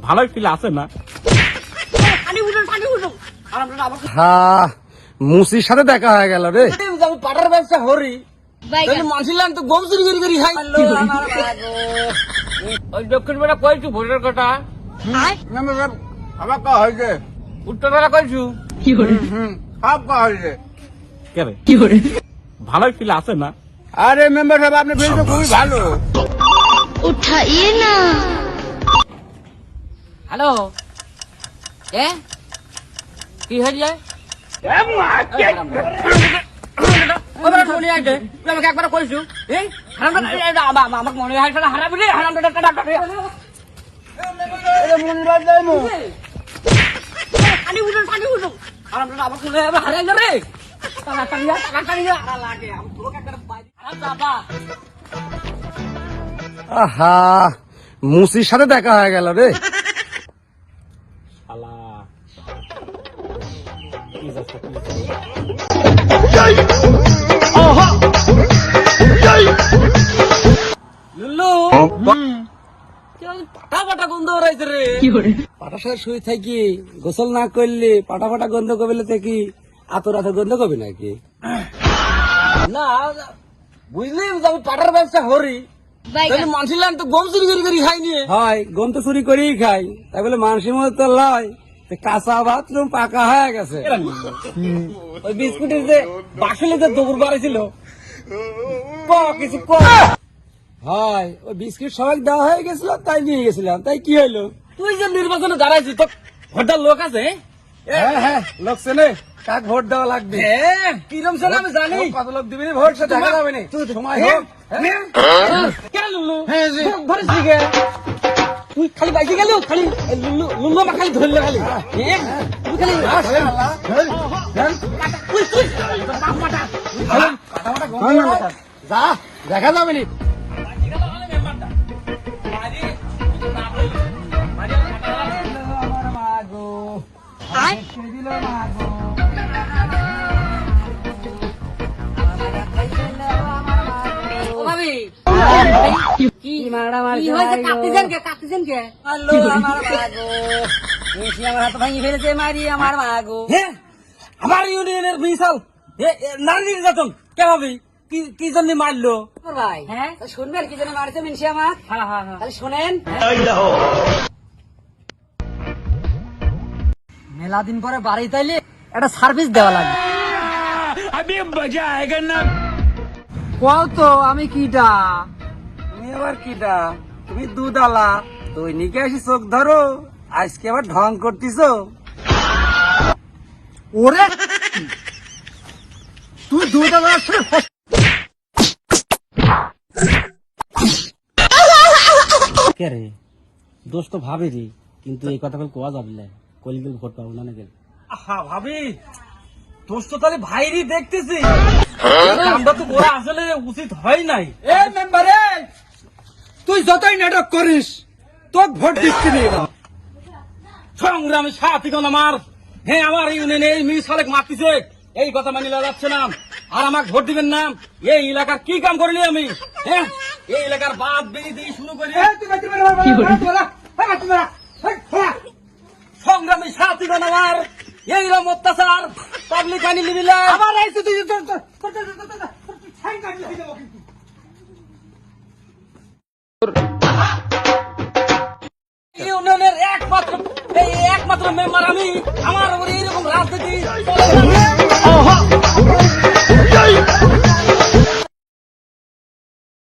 ভালোই ফিল আছে না? মুসির সাথে দেখা হয়ে গেল রে। পাটার ব্যবসা হরি মানছিলাম তো গম চুরি করে করি খাই। ওই দক্ষিণ বেড়া কইছু ভোটের কথা আমার কা হয়েছে উত্তর বেড়া কইছু সব কা হয়েছে। ভালোই ফিল আছে না? আরে মেম্বার সাহেব আপনি ফিল তো খুবই ভালো। उठाइए ना। হ্যালো এ কি হয়ে যায়? আমাকে একবার কইছু আমাকে মনে হয় হারাবি রে হারাম হারাই যাবে। আহা মুসির সাথে দেখা হয়ে গেল রে। শালা লুল্লু পাটা পাটা গন্ধ হরাইছে রে। পাটা সাথে শুয়ে থাকি গোসল না করলে পাটা পাটা গন্ধ কবিলে থাকি আতর আতর গন্ধ কবি নাকি? না বুঝলি আমি পাটার ব্যবসা হরি মানছিলাম তো গম চুরি করে করি খাই নিয়ে হয় গম তো চুরি করেই খাই তাই বলে মানুষের মধ্যে তো লয় কাঁচা বাথরুম পাকা হয়ে গেছে। ওই বিস্কুটের যে বাসলে যে দৌড় বাড়াইছিল কিছু হয় ওই বিস্কুট সবাই দেওয়া হয়ে গেছিল তাই নিয়ে গেছিলাম। তাই কি হইলো? তুই যে নির্বাচনে দাঁড়াইছিস তো ভোটার লোক আছে? হ্যাঁ হ্যাঁ লোক চেনে কাক ভোট দেওয়া লাগবে। কিরম ছেলে আমি জানি। কত লোক দিবি ভোট সে দেখা যাবে না। সময় হোক। কেন লুল্লু ধরিস দিকে তুই খালি বাইকে গেল খালি লুল্লু আমার খালি ধরলে খালি তুই খালি যা দেখা যাবে না। আমার ইউনিয়নের বিশাল নারী নির্যাতন কে ভাবি কি জন্য মারলো ভাই? হ্যাঁ শুনবেন কি জন্য মারছে মিনসি আমার তাহলে শোনেন। মেলা দিন পরে বাড়ি তাইলে একটা সার্ভিস দেওয়া লাগবে। আমি মজা আয়েগা না। কও তো আমি কিটা? তুমি আবার কিটা? তুমি দুধ আলা দৈনিকে আসি চোখ ধরো আজকে আবার ঢং করতিস। ওরে তুই দুধ আলা কে রে? দোষ তো ভাবেরই কিন্তু এই কথা কোয়া যাবে না কইলে কিন্তু ভোট পাবো না নাকি? ভাবি দোষ তো তাহলে ভাইরই দেখতেছি আমরা তো ওরা আসলে উচিত হয় নাই। এ মেম্বার তুই যতই নাটক করিস তোর ভোট দিচ্ছি না। সংগ্রামে সাথীগণ আমার হ্যাঁ আমার ইউনিয়নে এই মিস সালেক মারতেছে এই কথা মানি যাচ্ছে না আর আমাকে ভোট দিবেন না। এই এলাকার কি কাম করিনি আমি? হ্যাঁ এই এলাকার বাদ বেরি দিয়ে শুরু করি সংগ্রামী সাথীগণ আমার এইরকম অত্যাচার পাবলিক আনি লিবিলা আমার এই তুই ইউনিয়নের একমাত্র মেম্বার আমি আমার উপরে এইরকম রাজনীতি